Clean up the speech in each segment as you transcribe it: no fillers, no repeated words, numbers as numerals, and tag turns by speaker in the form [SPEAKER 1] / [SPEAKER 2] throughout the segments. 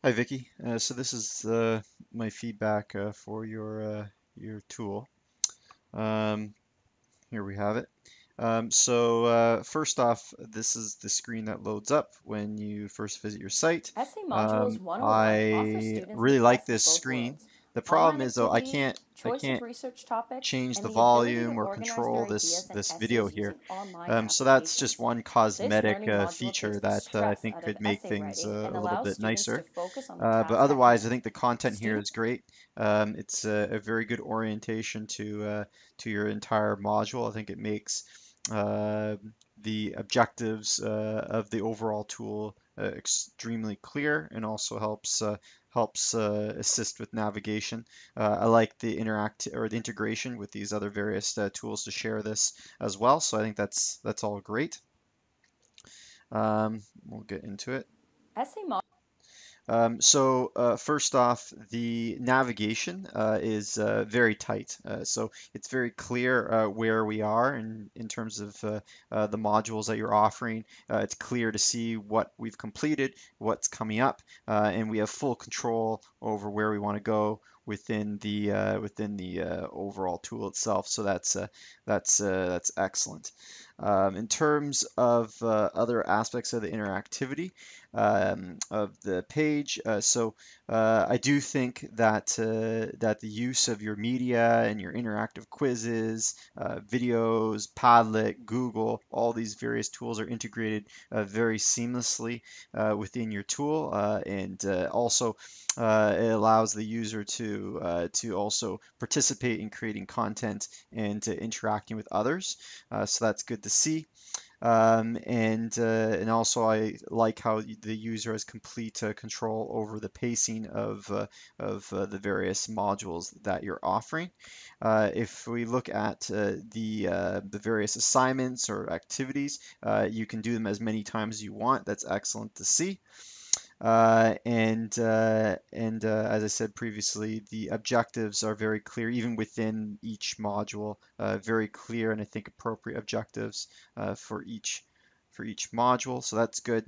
[SPEAKER 1] Hi Vicky. So this is my feedback for your tool. Um, Here we have it. First off, this is the screen that loads up when you first visit your site.
[SPEAKER 2] Essay Modules 101 offers
[SPEAKER 1] I
[SPEAKER 2] students the
[SPEAKER 1] really like
[SPEAKER 2] best of
[SPEAKER 1] this
[SPEAKER 2] both
[SPEAKER 1] screen.
[SPEAKER 2] worlds.
[SPEAKER 1] The problem
[SPEAKER 2] Online
[SPEAKER 1] is though I
[SPEAKER 2] activities,
[SPEAKER 1] can't I
[SPEAKER 2] choice of
[SPEAKER 1] can't
[SPEAKER 2] research topics,
[SPEAKER 1] change
[SPEAKER 2] and
[SPEAKER 1] the
[SPEAKER 2] the ability to
[SPEAKER 1] volume or
[SPEAKER 2] organize
[SPEAKER 1] control
[SPEAKER 2] their
[SPEAKER 1] this
[SPEAKER 2] ideas and
[SPEAKER 1] this video
[SPEAKER 2] essays
[SPEAKER 1] here.
[SPEAKER 2] using online
[SPEAKER 1] So that's just
[SPEAKER 2] applications.
[SPEAKER 1] one
[SPEAKER 2] This
[SPEAKER 1] cosmetic
[SPEAKER 2] learning module takes
[SPEAKER 1] feature
[SPEAKER 2] the
[SPEAKER 1] that I
[SPEAKER 2] stress
[SPEAKER 1] think
[SPEAKER 2] out of
[SPEAKER 1] could make
[SPEAKER 2] essay
[SPEAKER 1] things
[SPEAKER 2] writing and
[SPEAKER 1] a little
[SPEAKER 2] allows
[SPEAKER 1] bit
[SPEAKER 2] students to
[SPEAKER 1] nicer.
[SPEAKER 2] focus on the
[SPEAKER 1] But
[SPEAKER 2] task at
[SPEAKER 1] otherwise, I
[SPEAKER 2] hand.
[SPEAKER 1] think the content here
[SPEAKER 2] Students
[SPEAKER 1] is great. It's a very good orientation to your entire module. I think it makes uh, the objectives of the overall tool extremely clear, and also helps assist with navigation. I like the interact or the integration with these other various tools to share this as well. So I think that's all great. We'll get into it.
[SPEAKER 2] essay
[SPEAKER 1] First off, the navigation is very tight. So it's very clear where we are in terms of the modules that you're offering. It's clear to see what we've completed, what's coming up, and we have full control over where we want to go within the overall tool itself. So that's excellent. In terms of other aspects of the interactivity, of the page. I do think that the use of your media and your interactive quizzes, videos, Padlet, Google, all these various tools are integrated very seamlessly within your tool, and also it allows the user to also participate in creating content and interacting with others. So that's good to see. And also I like how the user has complete control over the pacing of the various modules that you're offering. If we look at the various assignments or activities, you can do them as many times as you want. That's excellent to see. As I said previously, the objectives are very clear, even within each module, very clear and I think appropriate objectives for each module. So that's good.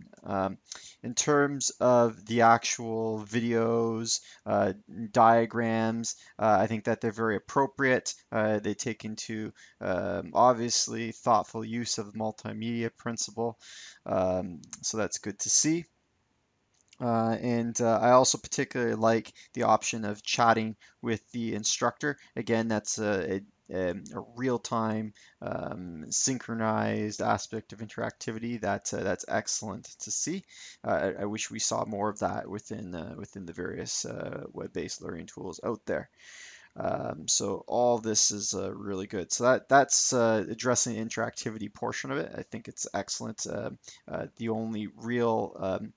[SPEAKER 1] In terms of the actual videos, diagrams, I think that they're very appropriate. They take into obviously thoughtful use of the multimedia principle. So that's good to see. I also particularly like the option of chatting with the instructor. Again, that's a real-time, synchronized aspect of interactivity that's excellent to see. I wish we saw more of that within the various web-based learning tools out there. So all this is really good. So that's addressing the interactivity portion of it. I think it's excellent. The only real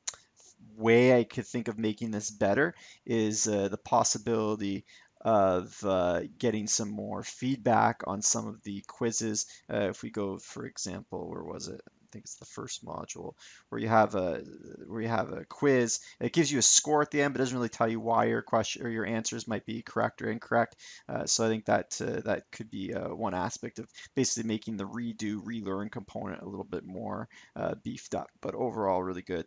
[SPEAKER 1] way I could think of making this better is the possibility of getting some more feedback on some of the quizzes. If we go, for example, where was it? I think it's the first module where you have a quiz. It gives you a score at the end, but doesn't really tell you why your question or your answers might be correct or incorrect. So I think that could be one aspect of basically making the redo, relearn component a little bit more beefed up. But overall, really good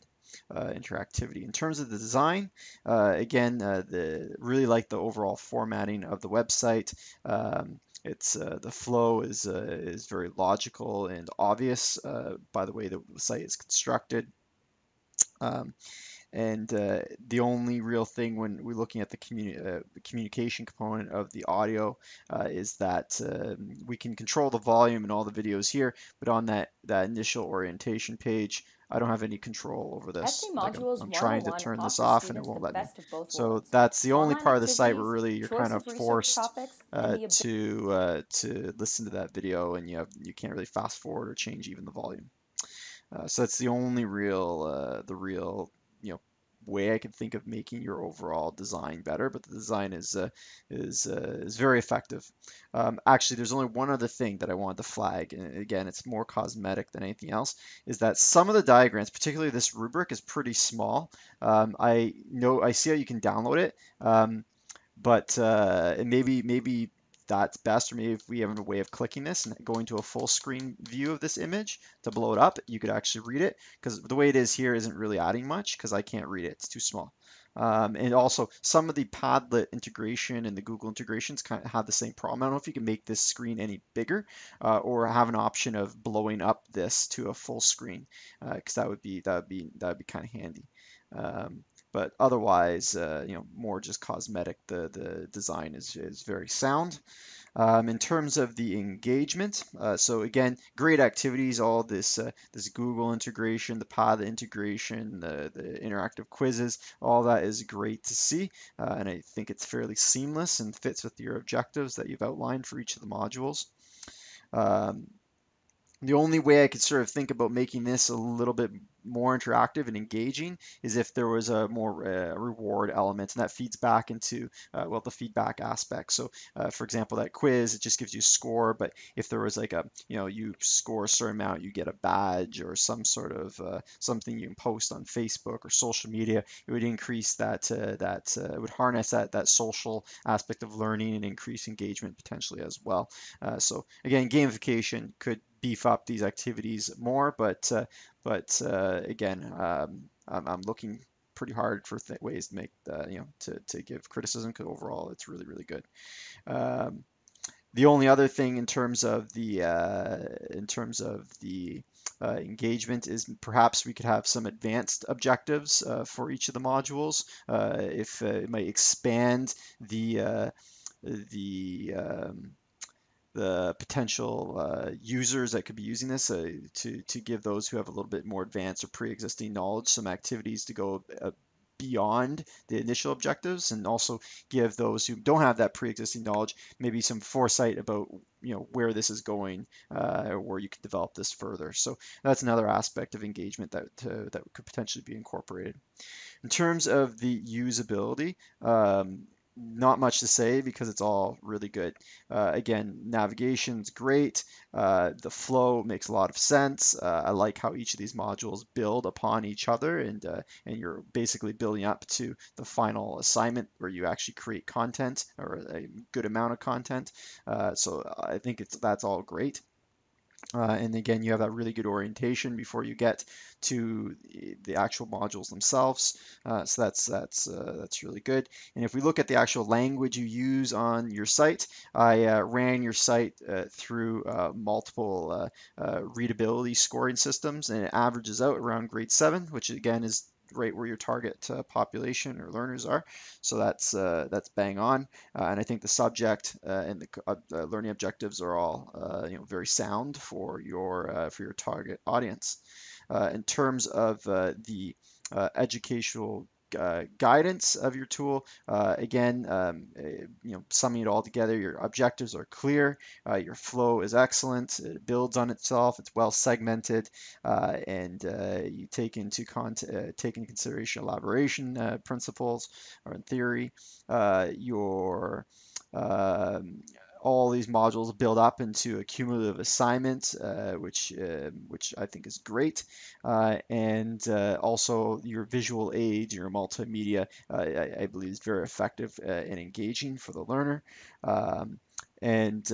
[SPEAKER 1] interactivity. In terms of the design, again, really like the overall formatting of the website. It's the flow is very logical and obvious by the way the site is constructed. Um, and the only real thing when we're looking at the communication component of the audio is that we can control the volume in all the videos here, but on that initial orientation page, I don't have any control over
[SPEAKER 2] Essay
[SPEAKER 1] this. Like
[SPEAKER 2] Modules
[SPEAKER 1] I'm trying to
[SPEAKER 2] 101
[SPEAKER 1] turn this
[SPEAKER 2] offers
[SPEAKER 1] off and it
[SPEAKER 2] students the
[SPEAKER 1] won't let me.
[SPEAKER 2] best of both
[SPEAKER 1] So
[SPEAKER 2] worlds.
[SPEAKER 1] that's the only
[SPEAKER 2] Online
[SPEAKER 1] part of the site where
[SPEAKER 2] activities,
[SPEAKER 1] really you're kind
[SPEAKER 2] choice
[SPEAKER 1] of
[SPEAKER 2] of research
[SPEAKER 1] forced
[SPEAKER 2] topics, and the ability
[SPEAKER 1] to listen to that video, and you can't really fast forward or change even the volume. So that's the real, way I can think of making your overall design better. But the design is very effective. Actually, there's only one other thing that I wanted to flag, and again, it's more cosmetic than anything else, is that some of the diagrams, particularly this rubric, is pretty small. I see how you can download it, but maybe that's best. Or maybe if we have a way of clicking this and going to a full screen view of this image to blow it up, you could actually read it, because the way it is here isn't really adding much because I can't read it. It's too small. And also some of the Padlet integration and the Google integrations kind of have the same problem. I don't know if you can make this screen any bigger, or have an option of blowing up this to a full screen, because that would be kind of handy. But otherwise, more just cosmetic. The design is very sound. In terms of the engagement, so again, great activities, all this Google integration, the Padlet integration, the interactive quizzes, all that is great to see, and I think it's fairly seamless and fits with your objectives that you've outlined for each of the modules. Um, the only way I could sort of think about making this a little bit more interactive and engaging is if there was a more reward element, and that feeds back into the feedback aspect. So for example, that quiz, it just gives you a score, but if there was like you score a certain amount, you get a badge or some sort of something you can post on Facebook or social media, it would increase it would harness that social aspect of learning and increase engagement potentially as well. So again, gamification could beef up these activities more, but again, I'm looking pretty hard for ways to make to give criticism, because overall it's really, really good. Um, the only other thing in terms of the engagement is perhaps we could have some advanced objectives for each of the modules. If it might expand the potential users that could be using this, to give those who have a little bit more advanced or pre-existing knowledge some activities to go beyond the initial objectives, and also give those who don't have that pre-existing knowledge maybe some foresight about where this is going, or where you could develop this further. So that's another aspect of engagement that could potentially be incorporated. In terms of the usability, not much to say because it's all really good. Again, navigation's great. The flow makes a lot of sense. I like how each of these modules build upon each other, and you're basically building up to the final assignment where you actually create content, or a good amount of content. So I think that's all great. And again, you have that really good orientation before you get to the actual modules themselves. So that's really good. And if we look at the actual language you use on your site, I ran your site through multiple readability scoring systems, and it averages out around grade 7, which again is right where your target population or learners are. So that's bang on, and I think the subject and the learning objectives are all very sound for your target audience. In terms of the educational guidance of your tool, again, summing it all together, your objectives are clear, your flow is excellent, it builds on itself, it's well segmented, and you take into consideration elaboration principles, or in theory, your all these modules build up into a cumulative assignment, which I think is great. And also your visual aids, your multimedia, I believe is very effective and engaging for the learner. And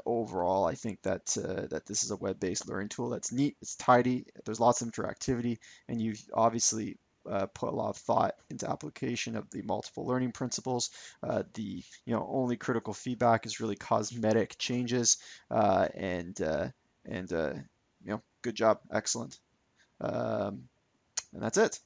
[SPEAKER 1] overall, I think that this is a web-based learning tool that's neat, it's tidy, there's lots of interactivity, and you've obviously put a lot of thought into application of the multiple learning principles. The only critical feedback is really cosmetic changes, and good job, excellent. And that's it.